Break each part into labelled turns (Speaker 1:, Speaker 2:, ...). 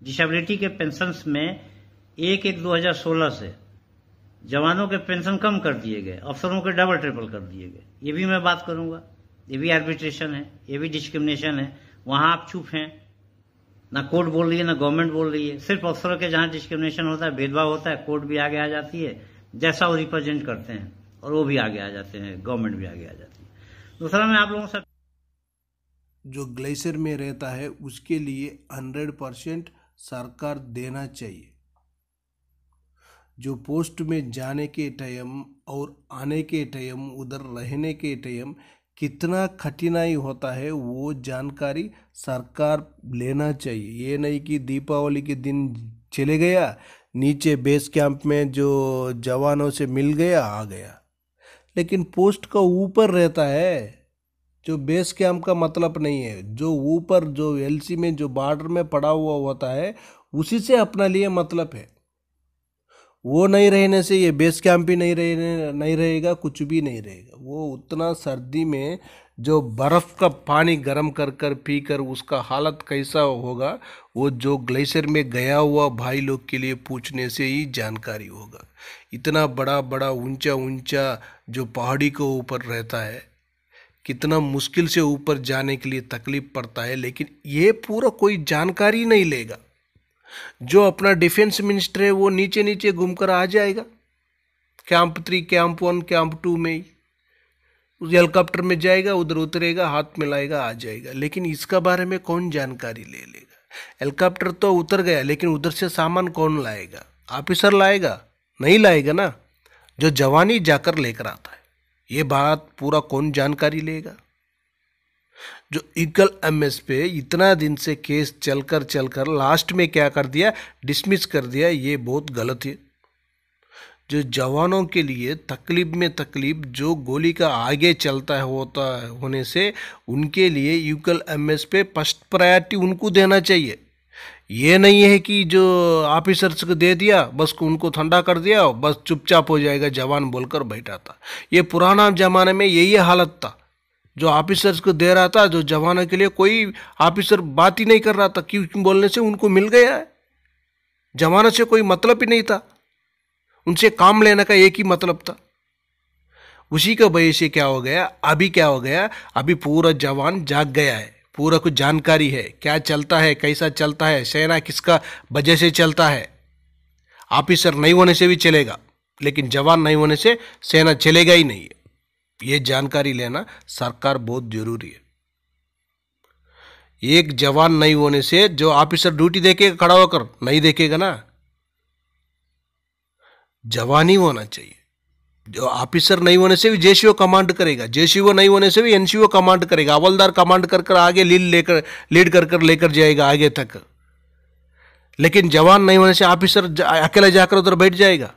Speaker 1: Disability के pensions में 1/1/2016 से जवानों के पेंशन कम कर दिए गए, अफसरों के डबल ट्रिपल कर दिए गए। ये भी मैं बात करूंगा, ये भी आर्बिट्रेशन है, ये भी डिस्क्रिमिनेशन है। वहां आप चुप हैं, ना कोर्ट बोल रही है ना गवर्नमेंट बोल रही है। सिर्फ अफसरों के जहां डिस्क्रिमिनेशन होता है, भेदभाव होता है, कोर्ट भी आगे आ जाती है जैसा वो रिप्रेजेंट करते हैं, और वो भी आगे आ जाते हैं, गवर्नमेंट भी आगे आ जाती है। दूसरा मैं आप लोगों से,
Speaker 2: जो ग्लेशियर में रहता है उसके लिए 100% सरकार देना चाहिए। जो पोस्ट में जाने के टाइम और आने के टाइम, उधर रहने के टाइम कितना कठिनाई होता है वो जानकारी सरकार लेना चाहिए। ये नहीं कि दीपावली के दिन चले गया, नीचे बेस कैंप में जो जवानों से मिल गया, आ गया, लेकिन पोस्ट का ऊपर रहता है। जो बेस कैंप का मतलब नहीं है, जो ऊपर जो एलसी में जो बॉर्डर में पड़ा हुआ होता है उसी से अपना लिए मतलब है। वो नहीं रहने से ये बेस कैंप भी नहीं रहेगा, कुछ भी नहीं रहेगा। वो उतना सर्दी में जो बर्फ का पानी गर्म कर कर पी कर उसका हालत कैसा होगा, वो जो ग्लेशियर में गया हुआ भाई लोग के लिए पूछने से ही जानकारी होगा। इतना बड़ा बड़ा ऊंचा ऊंचा जो पहाड़ी के ऊपर रहता है, कितना मुश्किल से ऊपर जाने के लिए तकलीफ पड़ता है, लेकिन ये पूरा कोई जानकारी नहीं लेगा। जो अपना डिफेंस मिनिस्टर है वो नीचे नीचे घूमकर आ जाएगा, कैंप 3, कैंप 1, कैंप 2 में ही उस हेलीकॉप्टर में जाएगा, उधर उतरेगा, हाथ मिलाएगा, आ जाएगा। लेकिन इसका बारे में कौन जानकारी ले लेगा? हेलीकॉप्टर तो उतर गया, लेकिन उधर से सामान कौन लाएगा? ऑफिसर लाएगा? नहीं लाएगा ना। जो जवानी जाकर लेकर आता है, ये बात पूरा कौन जानकारी लेगा? जो ईगल एमएस पे इतना दिन से केस चलकर लास्ट में क्या कर दिया, डिसमिस कर दिया, ये बहुत गलत है। जो जवानों के लिए तकलीफ में तकलीफ, जो गोली का आगे चलता है होने से, उनके लिए ईगल एमएस पे फर्स्ट प्रायोरिटी उनको देना चाहिए। ये नहीं है कि जो ऑफिसर्स को दे दिया बस उनको ठंडा कर दिया, बस चुपचाप हो जाएगा जवान बोलकर बैठा था। ये पुराना जमाने में यही हालत था। जो ऑफिसर्स को दे रहा था, जो जवानों के लिए कोई ऑफिसर बात ही नहीं कर रहा था, क्यों बोलने से उनको मिल गया है। जवानों से कोई मतलब ही नहीं था, उनसे काम लेने का एक ही मतलब था। उसी का वजह से क्या हो गया, अभी क्या हो गया, अभी पूरा जवान जाग गया है, पूरा कुछ जानकारी है, क्या चलता है, कैसा चलता है, सेना किसका वजह से चलता है। ऑफिसर नहीं होने से भी चलेगा, लेकिन जवान नहीं होने से सेना चलेगा ही नहीं है। ये जानकारी लेना सरकार बहुत जरूरी है। एक जवान नहीं होने से जो ऑफिसर ड्यूटी देखेगा खड़ा होकर, नहीं देखेगा ना। जवान ही होना चाहिए। जो ऑफिसर नहीं होने से भी जेसीओ कमांड करेगा, जेसीओ नहीं होने से भी एनसीओ कमांड करेगा, हवलदार कमांड कर आगे लीड कर लेकर जाएगा आगे तक। लेकिन जवान नहीं होने से ऑफिसर अकेला जाकर उधर बैठ जाएगा?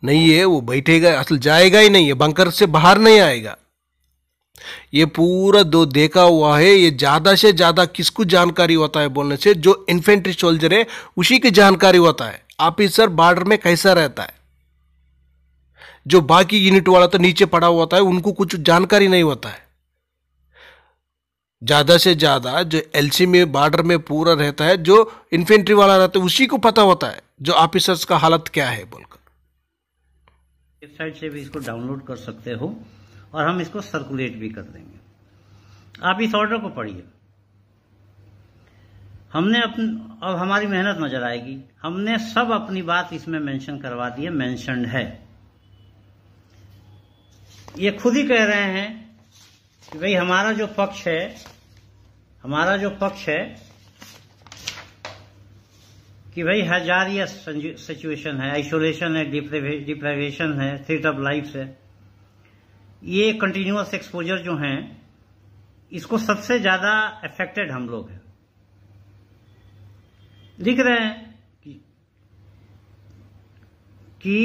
Speaker 2: नहीं है, वो बैठेगा, असल जाएगा ही नहीं है, बंकर से बाहर नहीं आएगा। ये पूरा दो देखा हुआ है। ये ज्यादा से ज्यादा किसको जानकारी होता है बोलने से, जो इन्फेंट्री सोल्जर है उसी की जानकारी होता है ऑफिसर बॉर्डर में कैसा रहता है। जो बाकी यूनिट वाला तो नीचे पड़ा हुआ होता है, उनको कुछ जानकारी नहीं होता है। ज्यादा से ज्यादा जो एलसी में बॉर्डर में पूरा रहता है, जो इन्फेंट्री वाला रहता है, उसी को पता होता है जो ऑफिसर्स का हालत क्या है बोलकर।
Speaker 1: वेबसाइट से भी इसको डाउनलोड कर सकते हो और हम इसको सर्कुलेट भी कर देंगे। आप इस ऑर्डर को पढ़िए। हमने अब हमारी मेहनत नजर आएगी। हमने सब अपनी बात इसमें मेंशन करवा दी है, मेंशन्ड है। ये खुद ही कह रहे हैं कि भाई हमारा जो पक्ष है कि भाई हजारियस सिचुएशन है, आइसोलेशन है, डिप्राइवेशन है, थ्रेट ऑफ लाइफ है। ये कंटिन्यूअस एक्सपोजर जो हैं, इसको सबसे ज्यादा अफेक्टेड हम लोग हैं। लिख रहे हैं कि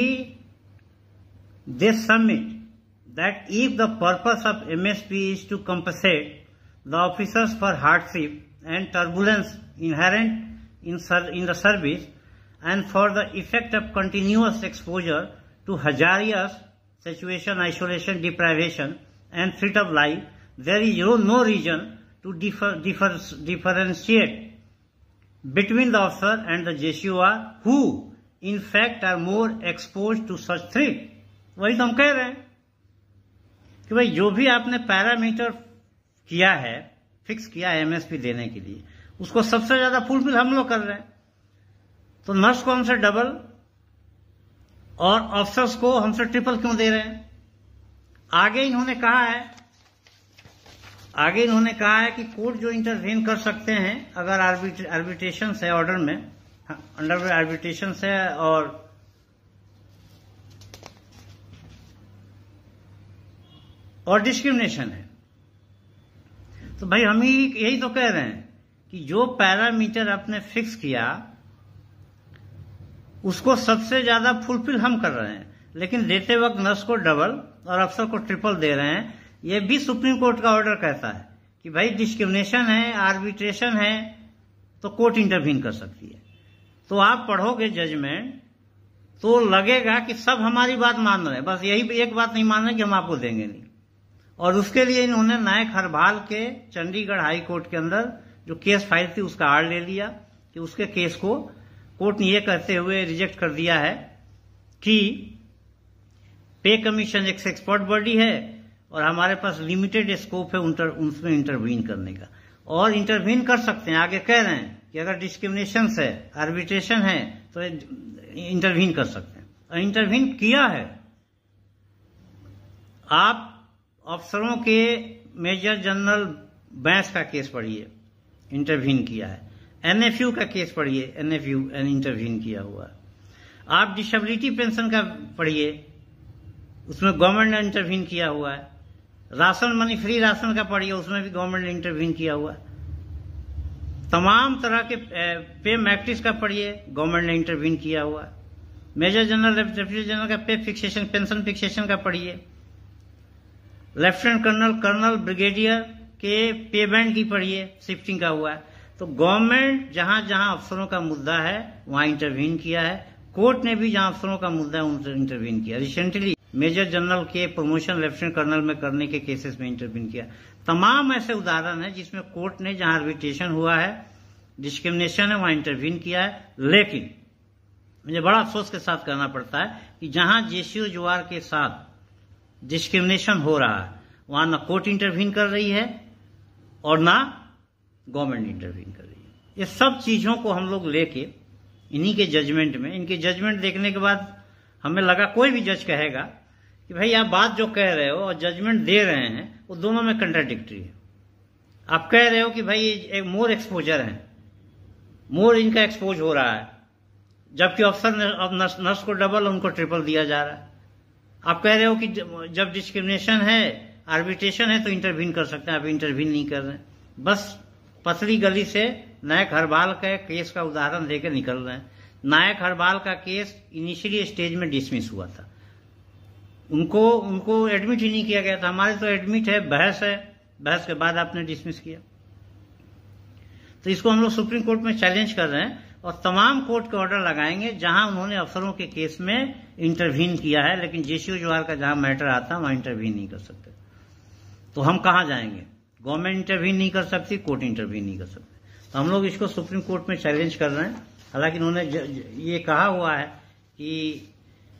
Speaker 1: this submit that if the purpose of MSP is to compensate the officers for hardship and turbulence inherent in the service and for the effect of continuous exposure to hazardous situation, isolation, deprivation and threat of life, there is no reason to differentiate between the officer and the JCOR who in fact are more exposed to such threat। वही तो हम कह रहे हैं कि भाई जो भी आपने पैरामीटर किया है, फिक्स किया है एमएसपी देने के लिए, उसको सबसे ज्यादा फुलफिल हम लोग कर रहे हैं। तो नर्स को हमसे डबल और ऑफिसर्स को हमसे ट्रिपल क्यों दे रहे हैं? आगे इन्होंने कहा है कि कोर्ट जो इंटरवेन कर सकते हैं अगर आर्बिट्रेशन है ऑर्डर में, अंडर आर्बिट्रेशन है और डिस्क्रिमिनेशन है। तो भाई हम ही यही तो कह रहे हैं कि जो पैरामीटर आपने फिक्स किया उसको सबसे ज्यादा फुलफिल हम कर रहे हैं, लेकिन देते वक्त नर्स को डबल और अफसर को ट्रिपल दे रहे हैं। ये भी सुप्रीम कोर्ट का ऑर्डर कहता है कि भाई डिस्क्रिमिनेशन है, आर्बिट्रेशन है, तो कोर्ट इंटरवीन कर सकती है। तो आप पढ़ोगे जजमेंट तो लगेगा कि सब हमारी बात मान रहे हैं, बस यही एक बात नहीं मान रहे कि हम आपको देंगे नहीं। और उसके लिए इन्होंने नायक हरबाल के चंडीगढ़ हाई कोर्ट के अंदर जो केस फाइल थी उसका आड़ ले लिया कि उसके केस को कोर्ट ने यह कहते हुए रिजेक्ट कर दिया है कि पे कमीशन एक एक्सपर्ट बॉडी है और हमारे पास लिमिटेड स्कोप है उसमें इंटरवीन करने का, और इंटरवीन कर सकते हैं। आगे कह रहे हैं कि अगर डिस्क्रिमिनेशन है, आर्बिट्रेशन है तो इंटरवीन कर सकते हैं, और इंटरवीन किया है। आप अफसरों के मेजर जनरल बैंस का केस पढ़िए, इंटरवीन किया है। एनएफयू का केस पढ़िए, एनएफयू इंटरवीन किया हुआ है। आप डिसेबिलिटी पेंशन का पढ़िए, उसमें गवर्नमेंट ने इंटरवीन किया हुआ है। राशन मनी फ्री राशन का पढ़िए, उसमें भी गवर्नमेंट ने इंटरवीन किया हुआ है। तमाम तरह के पे मैट्रिक्स का पढ़िए, गवर्नमेंट ने इंटरवीन किया हुआ है। मेजर जनरल, डिप्टी जनरल का पे फिक्सेशन, पेंशन फिक्सेशन का पढ़िए। लेफ्टिनेंट कर्नल, कर्नल, ब्रिगेडियर के पे बैंड की पढ़िए, शिफ्टिंग का हुआ है। तो गवर्नमेंट जहां जहां अफसरों का मुद्दा है वहां इंटरवीन किया है। कोर्ट ने भी जहां अफसरों का मुद्दा है उनसे इंटरवीन किया। रिसेंटली मेजर जनरल के प्रमोशन लेफ्टिनेंट कर्नल में करने के केसेस में इंटरवीन किया। तमाम ऐसे उदाहरण है जिसमें कोर्ट ने जहां आर्बिट्रेशन हुआ है, डिस्क्रिमिनेशन है, वहां इंटरवीन किया है। लेकिन मुझे बड़ा अफसोस के साथ कहना पड़ता है कि जहां जेसीओ जोआर के साथ डिस्क्रिमिनेशन हो रहा है वहां ना कोर्ट इंटरवीन कर रही है और ना गवर्नमेंट इंटरवीन कर रही है। ये सब चीजों को हम लोग लेके इन्हीं के जजमेंट में, इनके जजमेंट देखने के बाद हमें लगा, कोई भी जज कहेगा कि भाई आप बात जो कह रहे हो और जजमेंट दे रहे हैं वो दोनों में कंट्राडिक्टरी है। आप कह रहे हो कि भाई एक मोर एक्सपोजर है, मोर इनका एक्सपोज हो रहा है, जबकि अफसर ने अब नर्स को डबल उनको ट्रिपल दिया जा रहा है। आप कह रहे हो कि जब डिस्क्रिमिनेशन है, आर्बिट्रेशन है तो इंटरवीन कर सकते हैं, आप इंटरवीन नहीं कर रहे हैं। बस पतली गली से नायक हरबाल का केस का उदाहरण देकर निकल रहे हैं। नायक हरबाल का केस इनिशियली स्टेज में डिसमिस हुआ था, उनको एडमिट ही नहीं किया गया था। हमारे तो एडमिट है, बहस के बाद आपने डिसमिस किया। तो इसको हम लोग सुप्रीम कोर्ट में चैलेंज कर रहे हैं और तमाम कोर्ट के ऑर्डर लगाएंगे जहां उन्होंने अफसरों के केस में इंटरवीन किया है, लेकिन जेसीओ जोहार का जहां मैटर आता है वहां इंटरवीन नहीं कर सकते। तो हम कहां जाएंगे? गवर्नमेंट इंटरवीन नहीं कर सकती, कोर्ट इंटरवीन नहीं कर सकते। तो हम लोग इसको सुप्रीम कोर्ट में चैलेंज कर रहे हैं। हालांकि उन्होंने ये कहा हुआ है कि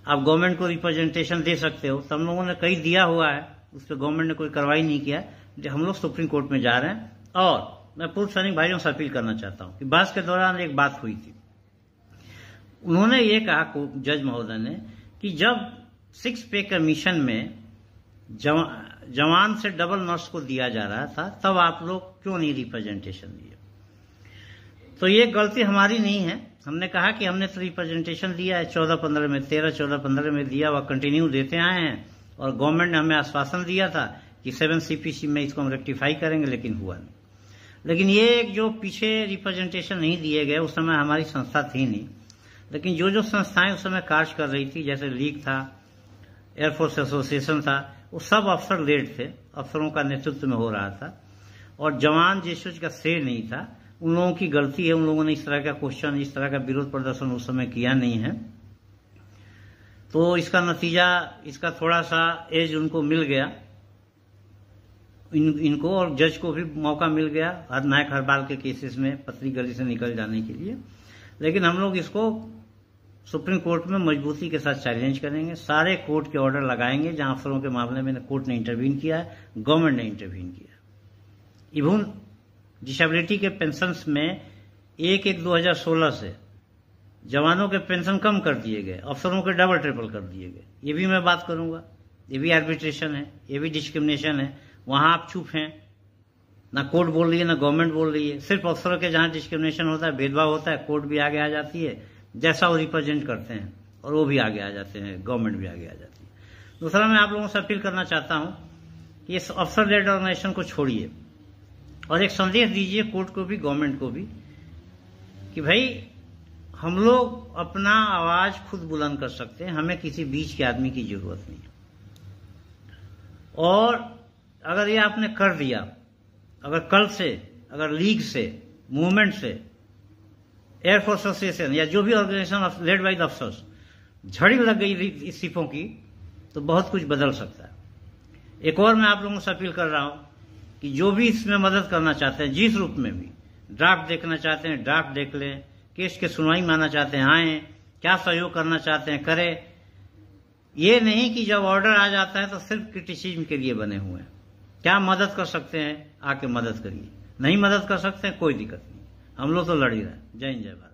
Speaker 1: आप गवर्नमेंट को रिप्रेजेंटेशन दे सकते हो, तो हम लोगों ने कई दिया हुआ है, उस पर गवर्नमेंट ने कोई कार्रवाई नहीं किया। हम लोग सुप्रीम कोर्ट में जा रहे हैं। और मैं पूर्व सैनिक भाइयों से अपील करना चाहता हूं कि बहस के दौरान एक बात हुई थी, उन्होंने ये कहा जज महोदय ने कि जब 6 पे कमीशन में जवान से डबल नर्स को दिया जा रहा था तब आप लोग क्यों नहीं रिप्रेजेंटेशन दिए? तो ये गलती हमारी नहीं है। हमने कहा कि हमने तो रिप्रेजेंटेशन दिया है 14-15 में, 13-14-15 में दिया, वह कंटिन्यू देते आए हैं। और गवर्नमेंट ने हमें आश्वासन दिया था कि 7 CPC में इसको हम रेक्टिफाई करेंगे, लेकिन हुआ नहीं। लेकिन ये एक जो पीछे रिप्रेजेंटेशन नहीं दिए गए, उस समय हमारी संस्था थी नहीं, लेकिन जो संस्थाएं उस समय कार्य कर रही थी, जैसे लीग था, एयरफोर्स एसोसिएशन था, वो सब अफसर लेड थे, अफसरों का नेतृत्व में हो रहा था और जवान जेसीओ का श्रेय नहीं था। उन लोगों की गलती है, उन लोगों ने इस तरह का क्वेश्चन, इस तरह का विरोध प्रदर्शन उस समय किया नहीं है। तो इसका नतीजा, इसका थोड़ा सा एज उनको मिल गया इनको और जज को भी मौका मिल गया नायक हरबाल के केसेस में पतली गली से निकल जाने के लिए। लेकिन हम लोग इसको सुप्रीम कोर्ट में मजबूती के साथ चैलेंज करेंगे। सारे कोर्ट के ऑर्डर लगाएंगे जहां अफसरों के मामले में कोर्ट ने इंटरवीन किया है, गवर्नमेंट ने इंटरवीन किया। इवन डिसेबिलिटी के पेंशन्स में 1/1/2016 से जवानों के पेंशन कम कर दिए गए, अफसरों के डबल ट्रिपल कर दिए गए। ये भी मैं बात करूंगा। ये भी आर्बिट्रेशन है, ये भी डिस्क्रिमिनेशन है। वहां आप चुप हैं, ना कोर्ट बोल रही है ना गवर्नमेंट बोल रही है। सिर्फ अफसरों के जहां डिस्क्रिमिनेशन होता है, भेदभाव होता है, कोर्ट भी आगे आ जाती है जैसा वो रिप्रेजेंट करते हैं, और वो भी आगे आ जाते हैं, गवर्नमेंट भी आगे आ जाती है। दूसरा, मैं आप लोगों से अपील करना चाहता हूं कि इस अफसर लेड ऑर्गेनाइजेशन को छोड़िए और एक संदेश दीजिए कोर्ट को भी, गवर्नमेंट को भी, कि भाई हम लोग अपना आवाज खुद बुलंद कर सकते हैं, हमें किसी बीच के आदमी की जरूरत नहीं। और अगर ये आपने कर दिया, अगर कल से, अगर लीग से, मूवमेंट से, एयरफोर्स एसोसिएशन या जो भी organisation led by the officers झड़ी लग गई इस सिपों की, तो बहुत कुछ बदल सकता है। एक और मैं आप लोगों से अपील कर रहा हूं कि जो भी इसमें मदद करना चाहते हैं, जिस रूप में भी, ड्राफ्ट देखना चाहते हैं ड्राफ्ट देख लें, केस के सुनवाई में आना चाहते हैं आए, क्या सहयोग करना चाहते हैं करें। ये नहीं कि जब ऑर्डर आ जाता है तो सिर्फ क्रिटिसिज्म के लिए बने हुए हैं। क्या मदद कर सकते हैं, आके मदद करिए। नहीं मदद कर सकते हैं, कोई दिक्कत नहीं, हम लोग तो लड़ ही रहे हैं। जय हिंद, जय भारत।